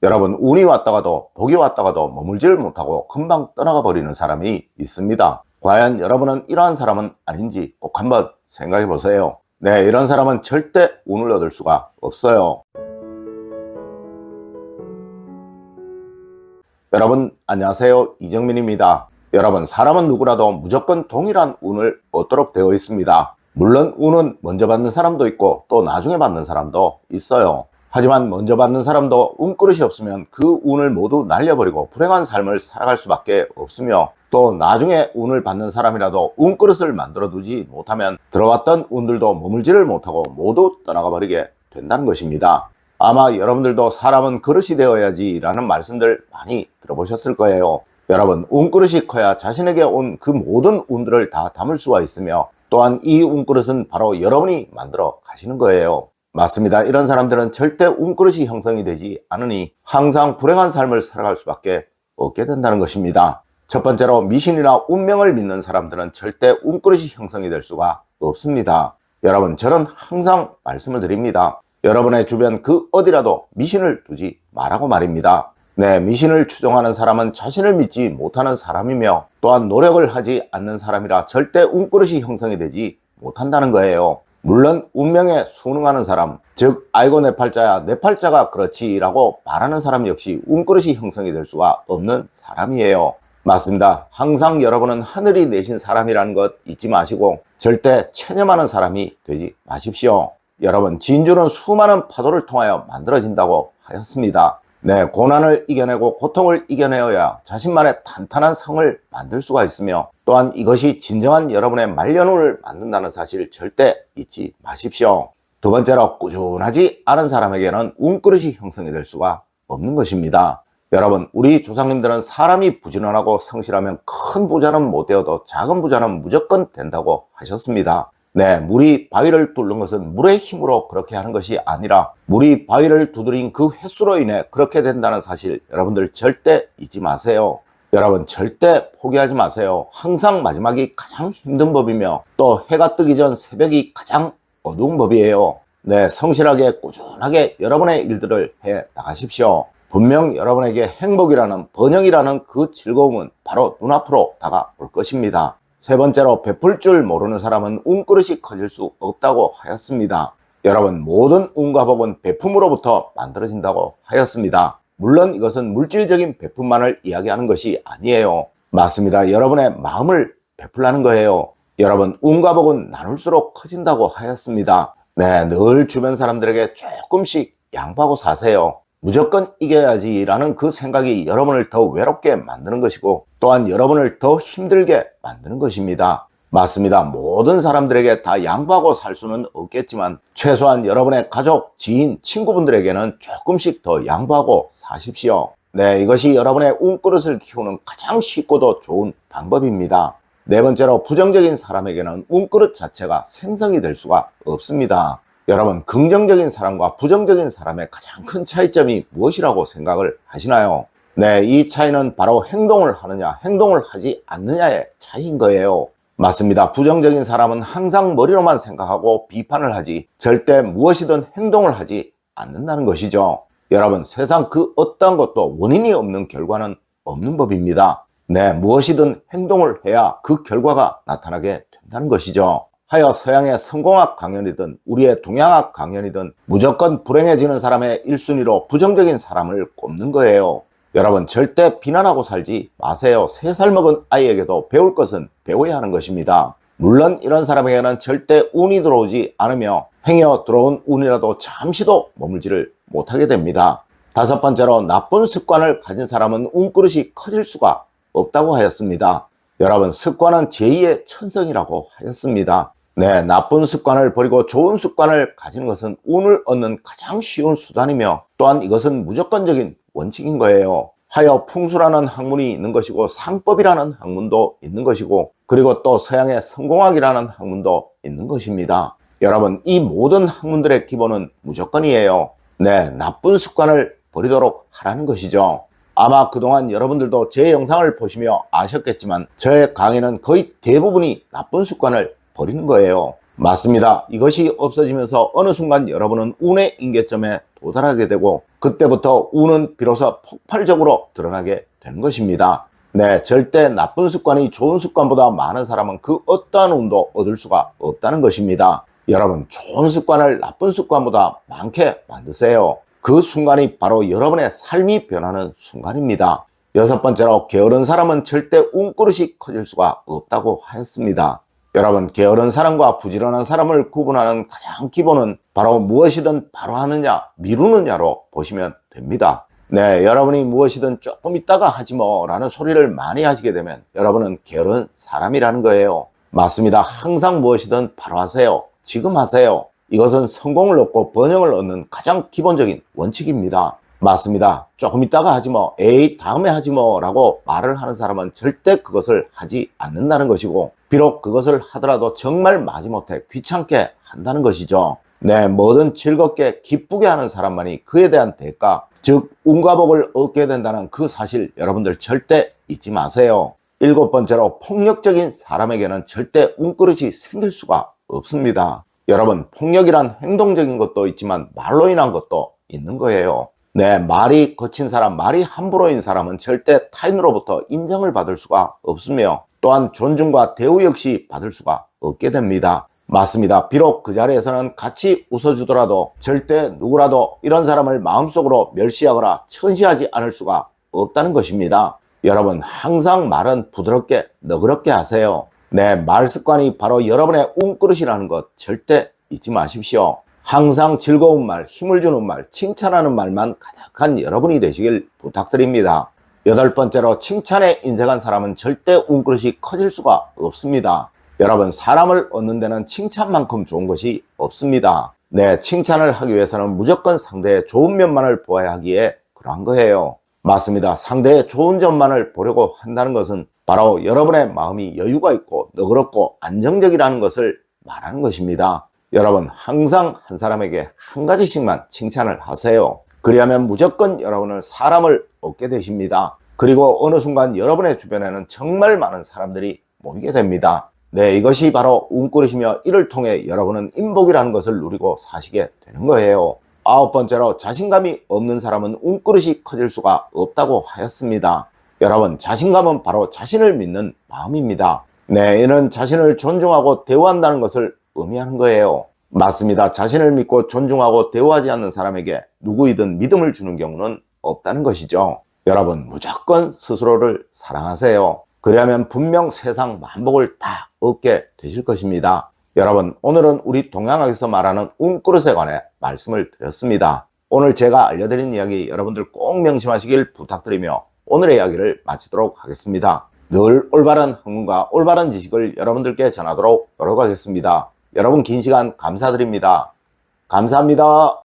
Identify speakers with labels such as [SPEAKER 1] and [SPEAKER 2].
[SPEAKER 1] 여러분, 운이 왔다가도 복이 왔다가도 머물지를 못하고 금방 떠나가 버리는 사람이 있습니다. 과연 여러분은 이러한 사람은 아닌지 꼭 한번 생각해 보세요. 네, 이런 사람은 절대 운을 얻을 수가 없어요. 여러분 안녕하세요, 이정민입니다. 여러분, 사람은 누구라도 무조건 동일한 운을 얻도록 되어 있습니다. 물론 운은 먼저 받는 사람도 있고 또 나중에 받는 사람도 있어요. 하지만 먼저 받는 사람도 운그릇이 없으면 그 운을 모두 날려버리고 불행한 삶을 살아갈 수밖에 없으며, 또 나중에 운을 받는 사람이라도 운그릇을 만들어 두지 못하면 들어왔던 운들도 머물지를 못하고 모두 떠나가 버리게 된다는 것입니다. 아마 여러분들도 사람은 그릇이 되어야지 라는 말씀들 많이 들어보셨을 거예요. 여러분, 운그릇이 커야 자신에게 온 그 모든 운들을 다 담을 수가 있으며, 또한 이 운그릇은 바로 여러분이 만들어 가시는 거예요. 맞습니다. 이런 사람들은 절대 운그릇이 형성이 되지 않으니 항상 불행한 삶을 살아갈 수밖에 없게 된다는 것입니다. 첫 번째로, 미신이나 운명을 믿는 사람들은 절대 운그릇이 형성이 될 수가 없습니다. 여러분, 저는 항상 말씀을 드립니다. 여러분의 주변 그 어디라도 미신을 두지 말라고 말입니다. 네, 미신을 추종하는 사람은 자신을 믿지 못하는 사람이며, 또한 노력을 하지 않는 사람이라 절대 운그릇이 형성이 되지 못한다는 거예요. 물론 운명에 순응하는 사람, 즉 아이고 내 팔자야, 내 팔자가 그렇지 라고 말하는 사람 역시 운그릇이 형성이 될 수가 없는 사람이에요. 맞습니다. 항상 여러분은 하늘이 내신 사람이라는 것 잊지 마시고 절대 체념하는 사람이 되지 마십시오. 여러분, 진주는 수많은 파도를 통하여 만들어진다고 하였습니다. 네, 고난을 이겨내고 고통을 이겨내어야 자신만의 탄탄한 성을 만들 수가 있으며, 또한 이것이 진정한 여러분의 말년운을 만든다는 사실 절대 잊지 마십시오. 두 번째로, 꾸준하지 않은 사람에게는 운그릇이 형성이 될 수가 없는 것입니다. 여러분, 우리 조상님들은 사람이 부지런하고 성실하면 큰 부자는 못 되어도 작은 부자는 무조건 된다고 하셨습니다. 네, 물이 바위를 뚫는 것은 물의 힘으로 그렇게 하는 것이 아니라 물이 바위를 두드린 그 횟수로 인해 그렇게 된다는 사실, 여러분들 절대 잊지 마세요. 여러분, 절대 포기하지 마세요. 항상 마지막이 가장 힘든 법이며, 또 해가 뜨기 전 새벽이 가장 어두운 법이에요. 네, 성실하게 꾸준하게 여러분의 일들을 해 나가십시오. 분명 여러분에게 행복이라는, 번영이라는 그 즐거움은 바로 눈앞으로 다가올 것입니다. 세 번째로, 베풀 줄 모르는 사람은 운그릇이 커질 수 없다고 하였습니다. 여러분, 모든 운과 복은 베품으로부터 만들어진다고 하였습니다. 물론 이것은 물질적인 베품만을 이야기하는 것이 아니에요. 맞습니다. 여러분의 마음을 베풀라는 거예요. 여러분, 운과 복은 나눌수록 커진다고 하였습니다. 네, 늘 주변 사람들에게 조금씩 양보하고 사세요. 무조건 이겨야지 라는 그 생각이 여러분을 더 외롭게 만드는 것이고, 또한 여러분을 더 힘들게 만드는 것입니다. 맞습니다. 모든 사람들에게 다 양보하고 살 수는 없겠지만 최소한 여러분의 가족, 지인, 친구분들에게는 조금씩 더 양보하고 사십시오. 네, 이것이 여러분의 운그릇을 키우는 가장 쉽고도 좋은 방법입니다. 네 번째로, 부정적인 사람에게는 운그릇 자체가 생성이 될 수가 없습니다. 여러분, 긍정적인 사람과 부정적인 사람의 가장 큰 차이점이 무엇이라고 생각을 하시나요? 네, 이 차이는 바로 행동을 하느냐, 행동을 하지 않느냐의 차이인 거예요. 맞습니다. 부정적인 사람은 항상 머리로만 생각하고 비판을 하지 절대 무엇이든 행동을 하지 않는다는 것이죠. 여러분, 세상 그 어떤 것도 원인이 없는 결과는 없는 법입니다. 네, 무엇이든 행동을 해야 그 결과가 나타나게 된다는 것이죠. 하여 서양의 성공학 강연이든 우리의 동양학 강연이든 무조건 불행해지는 사람의 1순위로 부정적인 사람을 꼽는 거예요. 여러분, 절대 비난하고 살지 마세요. 3살 먹은 아이에게도 배울 것은 배워야 하는 것입니다. 물론 이런 사람에게는 절대 운이 들어오지 않으며 행여 들어온 운이라도 잠시도 머물지를 못하게 됩니다. 다섯 번째로, 나쁜 습관을 가진 사람은 운그릇이 커질 수가 없다고 하였습니다. 여러분, 습관은 제2의 천성이라고 하였습니다. 네, 나쁜 습관을 버리고 좋은 습관을 가지는 것은 운을 얻는 가장 쉬운 수단이며, 또한 이것은 무조건적인 원칙인 거예요. 하여 풍수라는 학문이 있는 것이고 상법이라는 학문도 있는 것이고, 그리고 또 서양의 성공학이라는 학문도 있는 것입니다. 여러분, 이 모든 학문들의 기본은 무조건이에요. 네, 나쁜 습관을 버리도록 하라는 것이죠. 아마 그동안 여러분들도 제 영상을 보시며 아셨겠지만 저의 강의는 거의 대부분이 나쁜 습관을 버리는 거예요. 맞습니다. 이것이 없어지면서 어느 순간 여러분은 운의 임계점에 도달하게 되고 그때부터 운은 비로소 폭발적으로 드러나게 되는 것입니다. 네, 절대 나쁜 습관이 좋은 습관보다 많은 사람은 그 어떠한 운도 얻을 수가 없다는 것입니다. 여러분, 좋은 습관을 나쁜 습관보다 많게 만드세요. 그 순간이 바로 여러분의 삶이 변하는 순간입니다. 여섯 번째로, 게으른 사람은 절대 운그릇이 커질 수가 없다고 하였습니다. 여러분, 게으른 사람과 부지런한 사람을 구분하는 가장 기본은 바로 무엇이든 바로 하느냐 미루느냐로 보시면 됩니다. 네, 여러분이 무엇이든 조금 있다가 하지 뭐 라는 소리를 많이 하시게 되면 여러분은 게으른 사람이라는 거예요. 맞습니다. 항상 무엇이든 바로 하세요. 지금 하세요. 이것은 성공을 얻고 번영을 얻는 가장 기본적인 원칙입니다. 맞습니다. 조금 있다가 하지 뭐, 에이 다음에 하지 뭐 라고 말을 하는 사람은 절대 그것을 하지 않는다는 것이고, 비록 그것을 하더라도 정말 마지못해 귀찮게 한다는 것이죠. 네, 뭐든 즐겁게 기쁘게 하는 사람만이 그에 대한 대가, 즉 운과 복을 얻게 된다는 그 사실 여러분들 절대 잊지 마세요. 일곱 번째로, 폭력적인 사람에게는 절대 운그릇이 생길 수가 없습니다. 여러분, 폭력이란 행동적인 것도 있지만 말로 인한 것도 있는 거예요. 네, 말이 거친 사람, 말이 함부로인 사람은 절대 타인으로부터 인정을 받을 수가 없으며 또한 존중과 대우 역시 받을 수가 없게 됩니다. 맞습니다. 비록 그 자리에서는 같이 웃어주더라도 절대 누구라도 이런 사람을 마음속으로 멸시하거나 천시하지 않을 수가 없다는 것입니다. 여러분, 항상 말은 부드럽게 너그럽게 하세요. 네, 말 습관이 바로 여러분의 운그릇이라는 것 절대 잊지 마십시오. 항상 즐거운 말, 힘을 주는 말, 칭찬하는 말만 가득한 여러분이 되시길 부탁드립니다. 여덟 번째로, 칭찬에 인색한 사람은 절대 운그릇이 커질 수가 없습니다. 여러분, 사람을 얻는 데는 칭찬만큼 좋은 것이 없습니다. 네, 칭찬을 하기 위해서는 무조건 상대의 좋은 면만을 보아야 하기에 그러한 거예요. 맞습니다. 상대의 좋은 점만을 보려고 한다는 것은 바로 여러분의 마음이 여유가 있고 너그럽고 안정적이라는 것을 말하는 것입니다. 여러분, 항상 한 사람에게 한 가지씩만 칭찬을 하세요. 그리하면 무조건 여러분은 사람을 얻게 되십니다. 그리고 어느 순간 여러분의 주변에는 정말 많은 사람들이 모이게 됩니다. 네, 이것이 바로 운그릇이며 이를 통해 여러분은 인복이라는 것을 누리고 사시게 되는 거예요. 아홉 번째로, 자신감이 없는 사람은 운그릇이 커질 수가 없다고 하였습니다. 여러분, 자신감은 바로 자신을 믿는 마음입니다. 네, 이는 자신을 존중하고 대우한다는 것을 의미하는 거예요. 맞습니다. 자신을 믿고 존중하고 대우하지 않는 사람에게 누구이든 믿음을 주는 경우는 없다는 것이죠. 여러분, 무조건 스스로를 사랑하세요. 그리하면 분명 세상 만복을 다 얻게 되실 것입니다. 여러분, 오늘은 우리 동양학에서 말하는 운그릇에 관해 말씀을 드렸습니다. 오늘 제가 알려드린 이야기 여러분들 꼭 명심하시길 부탁드리며 오늘의 이야기를 마치도록 하겠습니다. 늘 올바른 학문과 올바른 지식을 여러분들께 전하도록 노력하겠습니다. 여러분, 긴 시간 감사드립니다. 감사합니다.